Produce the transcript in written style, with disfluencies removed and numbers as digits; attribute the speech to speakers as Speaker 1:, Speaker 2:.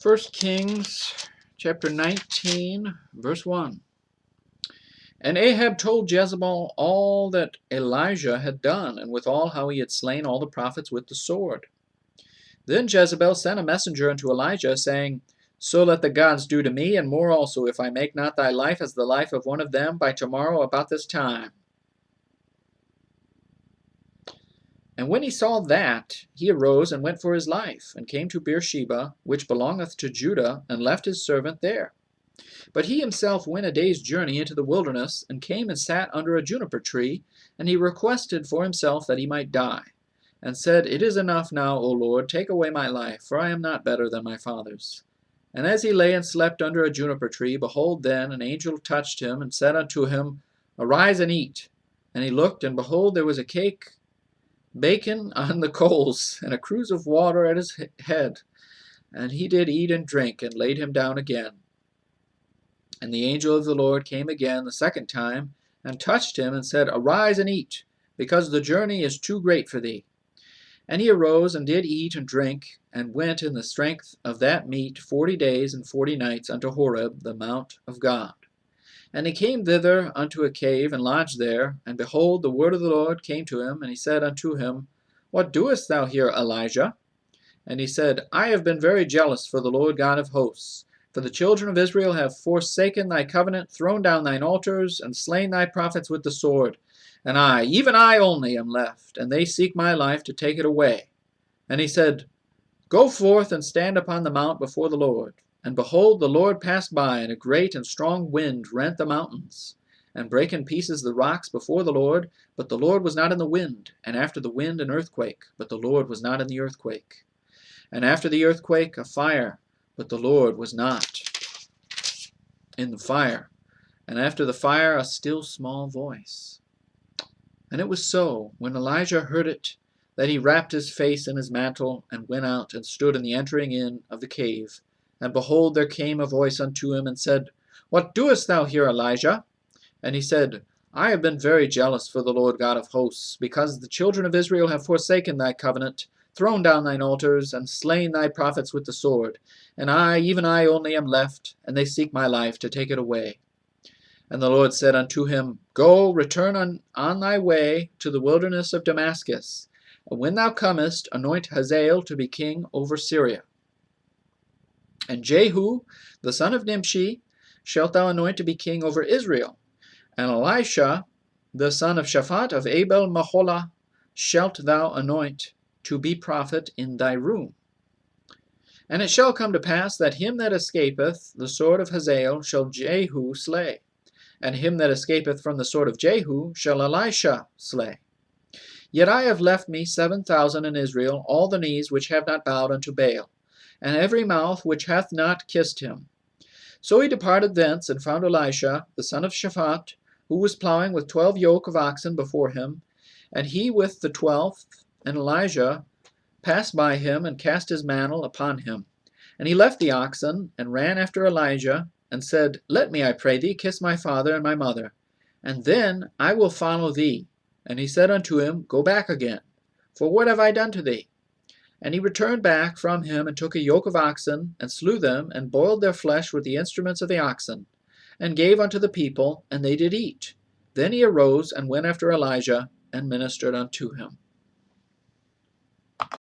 Speaker 1: First Kings chapter 19, verse 1. And Ahab told Jezebel all that Elijah had done, and withal how he had slain all the prophets with the sword. Then Jezebel sent a messenger unto Elijah, saying, So let the gods do to me, and more also, if I make not thy life as the life of one of them by tomorrow about this time. And when he saw that, he arose and went for his life, and came to Beersheba, which belongeth to Judah, and left his servant there. But he himself went a day's journey into the wilderness, and came and sat under a juniper tree, and he requested for himself that he might die, and said, It is enough now, O Lord, take away my life, for I am not better than my fathers. And as he lay and slept under a juniper tree, behold, then an angel touched him, and said unto him, Arise and eat. And he looked, and behold, there was a cake baken on the coals, and a cruse of water at his head. And he did eat and drink, and laid him down again. And the angel of the Lord came again the second time, and touched him, and said, Arise and eat, because the journey is too great for thee. And he arose, and did eat and drink, and went in the strength of that meat 40 days and 40 nights unto Horeb, the mount of God. And he came thither unto a cave, and lodged there. And behold, the word of the Lord came to him, and he said unto him, What doest thou here, Elijah? And he said, I have been very jealous for the Lord God of hosts. For the children of Israel have forsaken thy covenant, thrown down thine altars, and slain thy prophets with the sword. And I, even I only, am left, and they seek my life to take it away. And he said, Go forth and stand upon the mount before the Lord. And behold, the Lord passed by, and a great and strong wind rent the mountains, and brake in pieces the rocks before the Lord. But the Lord was not in the wind, and after the wind an earthquake, but the Lord was not in the earthquake. And after the earthquake a fire, but the Lord was not in the fire. And after the fire a still small voice. And it was so, when Elijah heard it, that he wrapped his face in his mantle, and went out, and stood in the entering in of the cave. And behold, there came a voice unto him, and said, What doest thou here, Elijah? And he said, I have been very jealous for the Lord God of hosts, because the children of Israel have forsaken thy covenant, thrown down thine altars, and slain thy prophets with the sword. And I, even I only, am left, and they seek my life to take it away. And the Lord said unto him, Go, return on thy way to the wilderness of Damascus, and when thou comest, anoint Hazael to be king over Syria. And Jehu, the son of Nimshi, shalt thou anoint to be king over Israel. And Elisha, the son of Shaphat of Abel-Maholah, shalt thou anoint to be prophet in thy room. And it shall come to pass that him that escapeth the sword of Hazael shall Jehu slay, and him that escapeth from the sword of Jehu shall Elisha slay. Yet I have left me 7,000 in Israel, all the knees which have not bowed unto Baal, and every mouth which hath not kissed him. So he departed thence, and found Elisha, the son of Shaphat, who was plowing with 12 yoke of oxen before him, and he with the 12th. And Elijah passed by him, and cast his mantle upon him. And he left the oxen, and ran after Elijah, and said, Let me, I pray thee, kiss my father and my mother, and then I will follow thee. And he said unto him, Go back again, for what have I done to thee? And he returned back from him, and took a yoke of oxen, and slew them, and boiled their flesh with the instruments of the oxen, and gave unto the people, and they did eat. Then he arose, and went after Elijah, and ministered unto him.